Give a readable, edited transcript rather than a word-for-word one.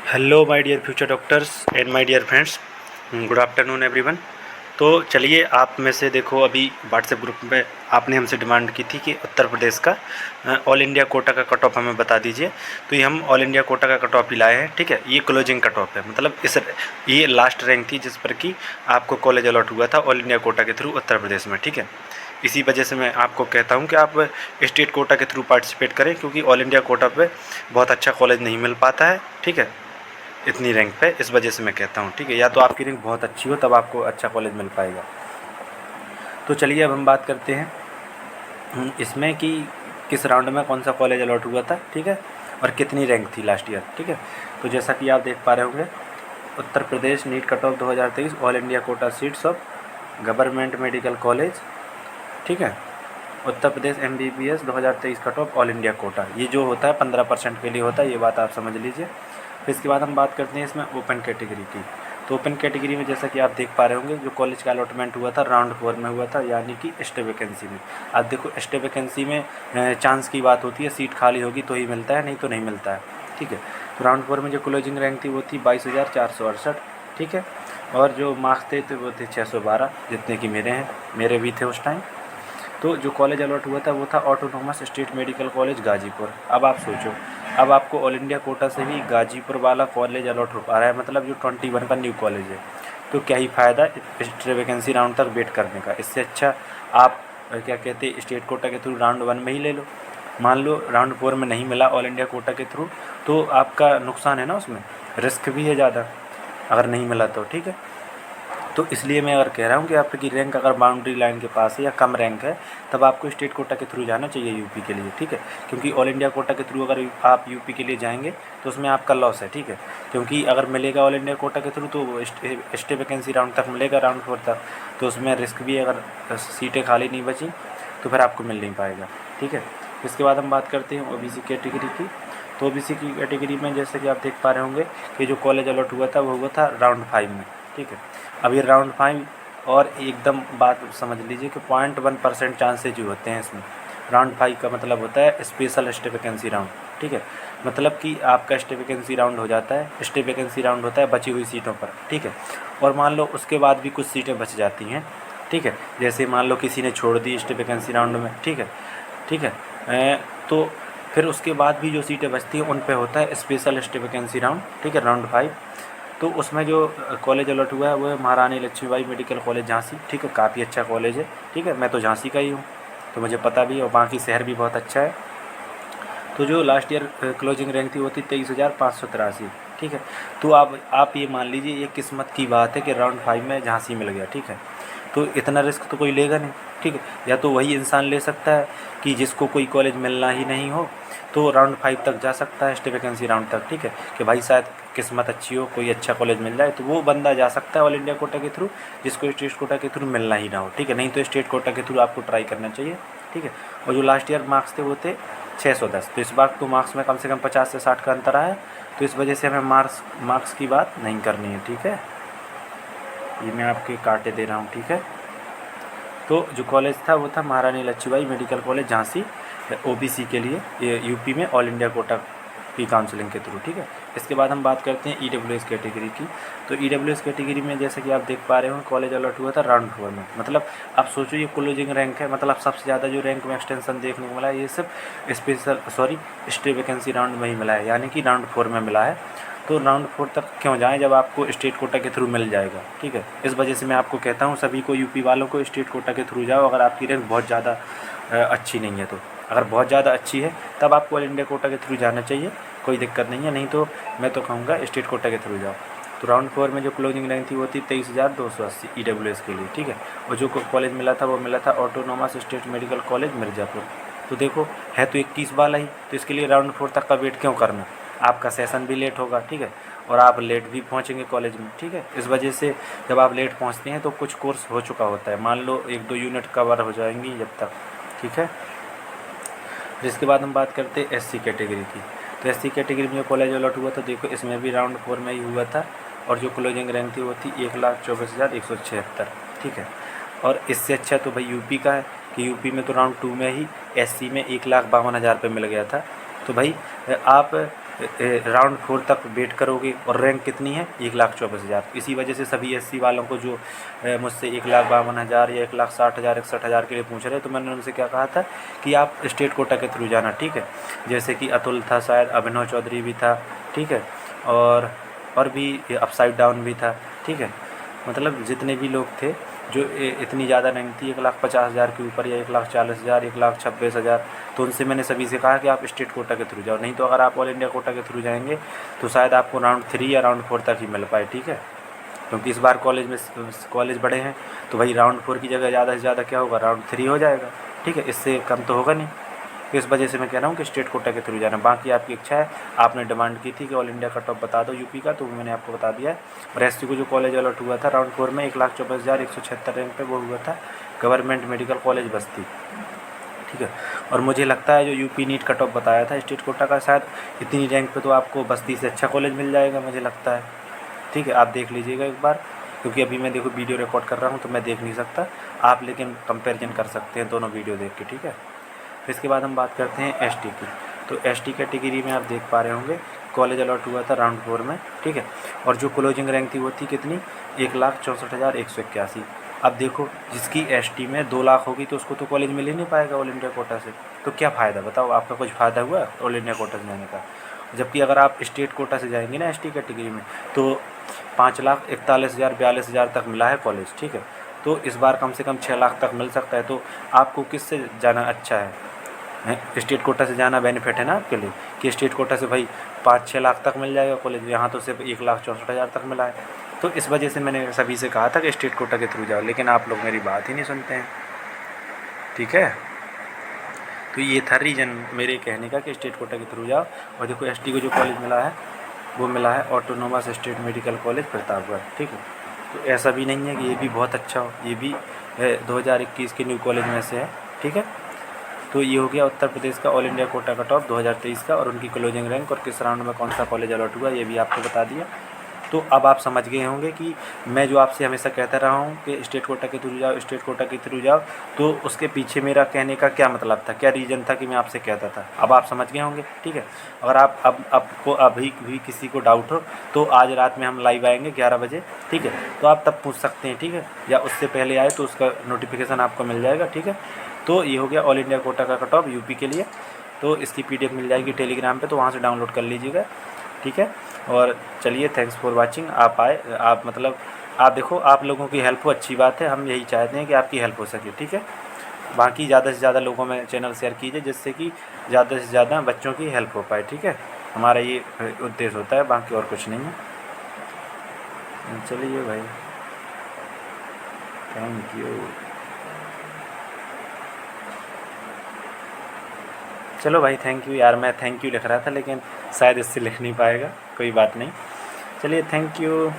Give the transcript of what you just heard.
Hello my dear future doctors and my dear friends, good afternoon everyone. तो चलिए, आप में से देखो अभी व्हाट्सएप ग्रुप में आपने हमसे डिमांड की थी कि उत्तर प्रदेश का ऑल इंडिया कोटा का कट ऑफ हमें बता दीजिए। तो ये हम ऑल इंडिया कोटा का कट ऑफ ही लाए हैं। ठीक है, ये क्लोजिंग कट ऑफ है, मतलब ये लास्ट रैंक थी जिस पर कि आपको कॉलेज अलॉट हुआ था ऑल इंडिया कोटा के थ्रू उत्तर प्रदेश में। ठीक है, इसी वजह से मैं आपको कहता हूँ कि आप स्टेट कोटा के थ्रू पार्टिसिपेट करें, क्योंकि ऑल इंडिया कोटा पे बहुत अच्छा कॉलेज नहीं मिल पाता है। ठीक है, इतनी रैंक पे, इस वजह से मैं कहता हूँ। ठीक है, या तो आपकी रैंक बहुत अच्छी हो तब आपको अच्छा कॉलेज मिल पाएगा। तो चलिए अब हम बात करते हैं इसमें कि किस राउंड में कौन सा कॉलेज अलॉट हुआ था। ठीक है, और कितनी रैंक थी लास्ट ईयर। ठीक है, तो जैसा कि आप देख पा रहे होंगे, Uttar Pradesh NEET cut off 2023 all India quota seats of government medical college. ठीक है, Uttar Pradesh MBBS 2023 cut off all India quota, ये जो होता है 15% के लिए होता है, ये बात आप समझ लीजिए। फिर इसके बाद हम बात करते हैं इसमें ओपन कैटेगरी की। तो ओपन कैटेगरी में जैसा कि आप देख पा रहे होंगे, जो कॉलेज का अलॉटमेंट हुआ था राउंड 4 में हुआ था, यानी कि स्टे वैकेंसी में। आप देखो, स्टे वैकेंसी में चांस की बात होती है, सीट खाली होगी तो ही मिलता है, नहीं तो नहीं मिलता है। ठीक है, तो राउंड 4 में जो क्लोजिंग रैंक थी वो थी 22,468। ठीक है, और जो मार्क्स थे वो थे 612, जितने कि मेरे भी थे उस टाइम। तो जो कॉलेज अलॉट हुआ था वो था autonomous state medical college Ghazipur. अब आप सोचो, अब आपको ऑल इंडिया कोटा से भी गाजीपुर वाला कॉलेज अलॉट हो पा रहा है, मतलब जो 21 का न्यू कॉलेज है। तो क्या ही फ़ायदा स्टेट वैकेंसी राउंड तक वेट करने का। इससे अच्छा आप क्या कहते स्टेट कोटा के थ्रू राउंड 1 में ही ले लो। मान लो राउंड 4 में नहीं मिला ऑल इंडिया कोटा के थ्रू, तो आपका नुकसान है ना, उसमें रिस्क भी है ज़्यादा अगर नहीं मिला तो। ठीक है, तो इसलिए मैं अगर कह रहा हूँ कि आपकी रैंक अगर बाउंड्री लाइन के पास है या कम रैंक है, तब आपको स्टेट कोटा के थ्रू जाना चाहिए यूपी के लिए। ठीक है, क्योंकि ऑल इंडिया कोटा के थ्रू अगर आप यूपी के लिए जाएंगे तो उसमें आपका लॉस है। ठीक है, क्योंकि अगर मिलेगा ऑल इंडिया कोटा के थ्रू तो स्टे वैकेंसी राउंड तक मिलेगा, राउंड 4 तक, तो उसमें रिस्क भी है, अगर सीटें खाली नहीं बची तो फिर आपको मिल नहीं पाएगा। ठीक है, इसके बाद हम बात करते हैं OBC कैटेगरी की। तो OBC की कैटेगरी में जैसे कि आप देख पा रहे होंगे कि जो कॉलेज अलॉट हुआ था वो हुआ था राउंड 5 में। ठीक है, अब ये राउंड 5 और एकदम बात समझ लीजिए कि 0.1% चांसेज ही होते हैं इसमें। राउंड 5 का मतलब होता है स्पेशल स्टे वैकेंसी राउंड। ठीक है, मतलब कि आपका स्टे वैकेंसी राउंड हो जाता है, स्टे वैकेंसी राउंड होता है बची हुई सीटों पर। ठीक है, और मान लो उसके बाद भी कुछ सीटें बच जाती हैं। ठीक है, जैसे मान लो किसी ने छोड़ दी स्टे वैकेंसी राउंड में। ठीक है, ठीक है, तो फिर उसके बाद भी जो सीटें बचती हैं उन पे होता है स्पेशल स्टे वैकेंसी राउंड। ठीक है, राउंड 5। तो उसमें जो कॉलेज अलॉट हुआ है वो है महारानी लक्ष्मीबाई मेडिकल कॉलेज झांसी। ठीक है, काफ़ी अच्छा कॉलेज है। ठीक है, मैं तो झांसी का ही हूँ तो मुझे पता भी है, और बाकी शहर भी बहुत अच्छा है। तो जो लास्ट ईयर क्लोजिंग रैंक थी वो थी 23,583। ठीक है, तो आप ये मान लीजिए, ये किस्मत की बात है कि राउंड 5 में झांसी मिल गया। ठीक है, तो इतना रिस्क तो कोई लेगा नहीं। ठीक है, या तो वही इंसान ले सकता है कि जिसको कोई कॉलेज मिलना ही नहीं हो, तो राउंड 5 तक जा सकता है, स्टे वैकेंसी राउंड तक। ठीक है, कि भाई शायद किस्मत अच्छी हो, कोई अच्छा कॉलेज मिल जाए, तो वो बंदा जा सकता है ऑल इंडिया कोटा के थ्रू, जिसको स्टेट कोटा के थ्रू मिलना ही ना हो। ठीक है, नहीं तो स्टेट कोटा के थ्रू आपको ट्राई करना चाहिए। ठीक है, और जो लास्ट ईयर मार्क्स थे वो थे 610, तो इस बार तो मार्क्स में कम से कम 50 से 60 का अंतर आया, तो इस वजह से हमें मार्क्स की बात नहीं करनी है। ठीक है, ये मैं आपके काटे दे रहा हूँ। ठीक है, तो जो कॉलेज था वो था Maharani Laxmibai medical college Jhansi, OBC के लिए, ये यूपी में ऑल इंडिया कोटा की काउंसलिंग के थ्रू। ठीक है, इसके बाद हम बात करते हैं EWS कैटेगरी की। तो EWS कैटेगरी में जैसे कि आप देख पा रहे हो कॉलेज अलॉट हुआ था राउंड 4 में। मतलब आप सोचो, ये क्लोजिंग रैंक है, मतलब सबसे ज़्यादा जो रैंक में एक्सटेंशन देखने को मिला है ये सिर्फ स्टे वैकेंसी राउंड में ही मिला है, यानी कि राउंड 4 में मिला है। तो राउंड 4 तक क्यों जाएं जब आपको स्टेट कोटा के थ्रू मिल जाएगा। ठीक है, इस वजह से मैं आपको कहता हूँ सभी को, यूपी वालों को, स्टेट कोटा के थ्रू जाओ अगर आपकी रैंक बहुत ज़्यादा अच्छी नहीं है तो। अगर बहुत ज़्यादा अच्छी है तब आपको ऑल इंडिया कोटा के थ्रू जाना चाहिए, कोई दिक्कत नहीं है, नहीं तो मैं तो कहूँगा स्टेट कोटा के थ्रू जाओ। तो राउंड 4 में जो क्लोजिंग रैंक थी वो थी 23,280 EWS के लिए। ठीक है, और जो कॉलेज मिला था वो मिला था autonomous state medical college Mirzapur. तो देखो, है तो 21 वाला ही, तो इसके लिए राउंड 4 तक का वेट क्यों करना, आपका सेशन भी लेट होगा। ठीक है, और आप लेट भी पहुंचेंगे कॉलेज में। ठीक है, इस वजह से जब आप लेट पहुंचते हैं तो कुछ कोर्स हो चुका होता है, मान लो 1-2 यूनिट कवर हो जाएंगी जब तक। ठीक है, जिसके बाद हम बात करते हैं SC कैटेगरी की। तो SC कैटेगरी में जो कॉलेज अलॉट हुआ था, देखो इसमें भी राउंड 4 में ही हुआ था, और जो क्लोजिंग रैंक थी वो थी 1,24,176। ठीक है, और इससे अच्छा तो भाई यूपी का है कि यूपी में तो राउंड 2 में ही SC में 1,52,000 पे मिल गया था। तो भाई आप राउंड 4 तक वेट करोगे और रैंक कितनी है 1,24,000। इसी वजह से सभी SC वालों को जो मुझसे 1,52,000 या 1,60,000 61,000 के लिए पूछ रहे, तो मैंने उनसे क्या कहा था कि आप स्टेट कोटा के थ्रू जाना, ठीक है। जैसे कि अतुल था, शायद अभिनव चौधरी भी था, ठीक है, और भी अपसाइड डाउन भी था, ठीक है। मतलब जितने भी लोग थे जो इतनी ज़्यादा रैंक थी 1,50,000 के ऊपर या 1,40,000 1,26,000, तो उनसे मैंने सभी से कहा कि आप स्टेट कोटा के थ्रू जाओ। नहीं तो अगर आप ऑल इंडिया कोटा के थ्रू जाएंगे तो शायद आपको राउंड 3 या राउंड 4 तक ही मिल पाए, ठीक है। क्योंकि इस बार कॉलेज बड़े हैं, तो भाई राउंड 4 की जगह ज़्यादा से ज़्यादा क्या होगा, राउंड 3 हो जाएगा, ठीक है। इससे कम तो होगा नहीं। तो इस वजह से मैं कह रहा हूँ कि स्टेट कोटा के थ्रू जाना। बाकी आपकी इच्छा है, आपने डिमांड की थी कि ऑल इंडिया कट ऑफ बता दो यूपी का, तो मैंने आपको बता दिया है। और SC को जो कॉलेज अलॉट हुआ था राउंड 4 में 1,24,176 रैंक पे, वो हुआ था गवर्नमेंट मेडिकल कॉलेज बस्ती, ठीक है। और मुझे लगता है जो यूपी नीट कट ऑफ बताया था स्टेट कोटा का, शायद इतनी रैंक पे तो आपको बस्ती से अच्छा कॉलेज मिल जाएगा, मुझे लगता है, ठीक है। आप देख लीजिएगा एक बार, क्योंकि अभी मैं देखो वीडियो रिकॉर्ड कर रहा हूँ तो मैं देख नहीं सकता, आप लेकिन कंपैरिजन कर सकते हैं दोनों वीडियो देख के, ठीक है। फिर इसके बाद हम बात करते हैं ST की। तो ST कैटेगरी में आप देख पा रहे होंगे कॉलेज अलॉट हुआ था राउंड 4 में, ठीक है। और जो क्लोजिंग रैंक थी वो थी कितनी, 1,64,181। अब देखो जिसकी ST में 2 लाख होगी तो उसको तो कॉलेज मिल ही नहीं पाएगा ऑल इंडिया कोटा से, तो क्या फ़ायदा बताओ, आपका कुछ फ़ायदा हुआ ऑल इंडिया कोटा से जाने का। जबकि अगर आप स्टेट कोटा से जाएंगे ना ST कैटेगरी में, तो 5,41,000 42,000 तक मिला है कॉलेज, ठीक है। तो इस बार कम से कम 6 लाख तक मिल सकता है। तो आपको किससे जाना अच्छा है, स्टेट कोटा से जाना बेनिफिट है ना आपके लिए, कि स्टेट कोटा से भाई 5-6 लाख तक मिल जाएगा कॉलेज, यहाँ तो सिर्फ 1,64,000 तक मिला है। तो इस वजह से मैंने सभी से कहा था कि स्टेट कोटा के थ्रू जाओ, लेकिन आप लोग मेरी बात ही नहीं सुनते हैं, ठीक है। तो ये था रीज़न मेरे कहने का कि स्टेट कोटा के थ्रू जाओ। और देखो ST को जो कॉलेज मिला है वो मिला है autonomous state medical college Pratapgarh, ठीक है। तो ऐसा भी नहीं है कि ये भी बहुत अच्छा हो, ये भी 2021 के न्यू कॉलेज में से है, ठीक है। तो ये हो गया उत्तर प्रदेश का all India Kota cut off 2023 का, और उनकी क्लोजिंग रैंक और किस राउंड में कौन सा कॉलेज अलॉट हुआ ये भी आपको बता दिया। तो अब आप समझ गए होंगे कि मैं जो आपसे हमेशा कहता रहा हूँ कि स्टेट कोटा के थ्रू जाओ, स्टेट कोटा के थ्रू जाओ, तो उसके पीछे मेरा कहने का क्या मतलब था, क्या रीज़न था कि मैं आपसे कहता था, अब आप समझ गए होंगे, ठीक है। अगर आप अब आपको अभी भी किसी को डाउट हो तो आज रात में हम लाइव आएंगे 11 बजे, ठीक है। तो आप तब पूछ सकते हैं, ठीक है, या उससे पहले आए तो उसका नोटिफिकेशन आपको मिल जाएगा, ठीक है। तो ये हो गया ऑल इंडिया कोटा का कट ऑफ यूपी के लिए। तो इसकी PDF मिल जाएगी टेलीग्राम पे, तो वहाँ से डाउनलोड कर लीजिएगा, ठीक है। और चलिए, थैंक्स फॉर वाचिंग। आप आए, आप मतलब आप देखो, आप लोगों की हेल्प हो, अच्छी बात है, हम यही चाहते हैं कि आपकी हेल्प हो सके, ठीक है। बाकी ज़्यादा से ज़्यादा लोगों में चैनल शेयर कीजिए, जिससे कि ज़्यादा से ज़्यादा बच्चों की हेल्प हो पाए, ठीक है। हमारा ये उद्देश्य होता है, बाकी और कुछ नहीं है। चलिए भाई, थैंक यू। चलो भाई, थैंक यू यार, मैं थैंक यू लिख रहा था लेकिन शायद इससे लिख नहीं पाएगा, कोई बात नहीं। चलिए, थैंक यू।